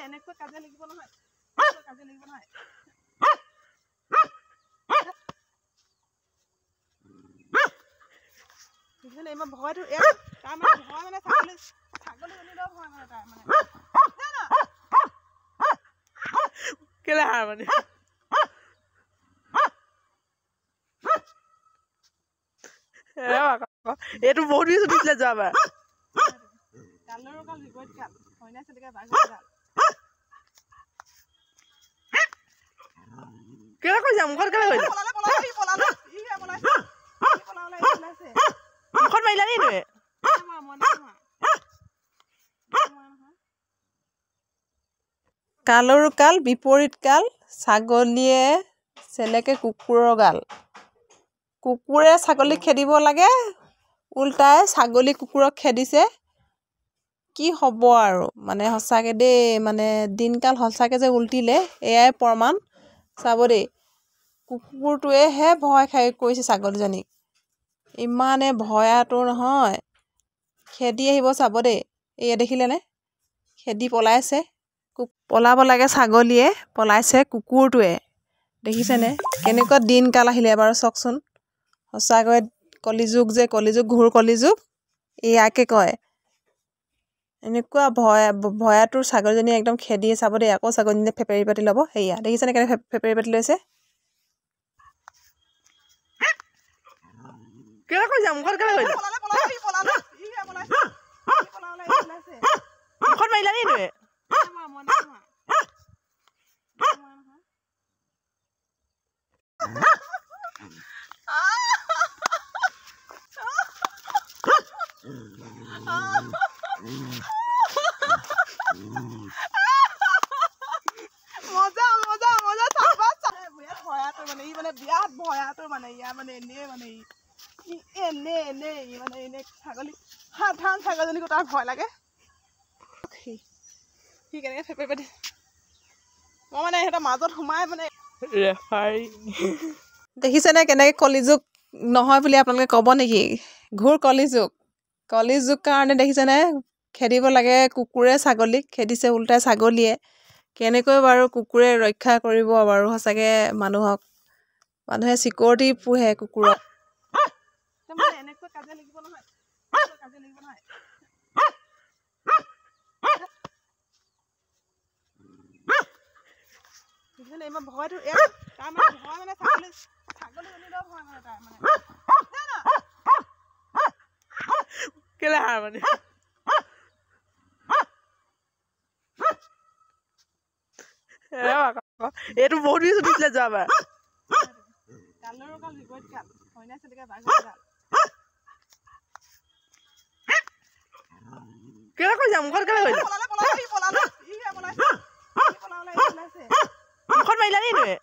এনেকৈ কাজিয়া লাগিব নহয় কাজিয়া লাগিব নহয় ইমান ভয়টো তাৰ মানে ভয় মানে ছাগলীজনীলেও ভয় মানে তাৰ মানে কেলে হাৰ মানে এইটো বহুত বেছি উঠিছিলে যোৱাবাৰ কালৰো কাল বিপৰীত কাল হইনা চলিকা বাঘৰ কাল কেলে কৈছা মুখত কেলে কৈছা মুখত মাৰিলা নি তুমি কালৰো কাল বিপৰীত কাল ছাগলীয়ে চেলেকে কুকুৰৰ গাল কুকুৰে ছাগলীক খেদিব লাগে উল্টাই ছাগলী কুকুৰক খেদিছে কি হ'ব আৰু মানে সঁচাকে দেই মানে দিনকাল সঁচাকে যে উল্টিলে এয়াই প্ৰমাণ চাব দেই কুকুৰটোৱেহে ভয় খাই কৈছে ছাগলীজনীক ইমানে ভয়াতুৰ নহয় খেদি আহিব চাব দেই এয়া দেখিলেনে খেদি পলাইছে পলাব লাগে ছাগলীয়ে পলাইছে কুকুৰটোৱে দেখিছেনে কেনেকুৱা দিনকাল আহিলে এবাৰ চাওকচোন সঁচাকৈ কলিযুগ যে কলিযুগ ঘূৰ কলিযুগ ইয়াকে কয় এনেকুৱা ভয়াতুৰ ছাগলীজনী একদম খেদি চাব দেই আকৌ ছাগলীজনীয়ে ফেপেৰি পাতি ল'ব সেয়া দেখিছেনে কেনে ফেপেৰি পাতি লৈছে কেলে কৈছা মুখত কেলে কৈছা মুখত মাৰিলা নি তুমি মজা মজা মজা চাবা বিৰাট ভয়াতুৰ মানে ই মানে বিৰাট ভয়াতুৰ মানে ইয়াৰ মানে এনে মানে এনে মানে এনে ছাগলী সাধাৰণ ছাগলীজনীকো তাৰ ভয় লাগে সি কেনেকে ফেপেৰি পাতি মই মানে সিহঁতৰ মাজত সোমাই মানে দেখিছেনে কেনেকে কলিযুগ নহয় বুলি আপোনালোকে ক'ব নেকি ঘূৰ কলিযুগ কাৰণে দেখিছেনে খেদিব লাগে কুকুৰে ছাগলীক খেদিছে উল্টাই ছাগলীয়ে কেনেকৈ বাৰু কুকুৰে ৰক্ষা কৰিব বাৰু সঁচাকৈ মানুহে চিকিউৰিটি পোহে কুকুৰক এনেকৈ কাজিয়া লাগিব নহয় ইমান ভয়টো তাৰ মানে ভয় মানে ছাগলীজনীলেও ভয় মানে তাৰ মানে কেলে হাৰ মানে এইটো বহুত বেছি উঠিছিলে যোৱাবাৰ কালৰো কাল বিপৰীত কাল হইনা চলিকা বাঘৰ কাল কেলে কৈছা মুখত কেলে কৈছা মুখত মাৰিলা নি তুমি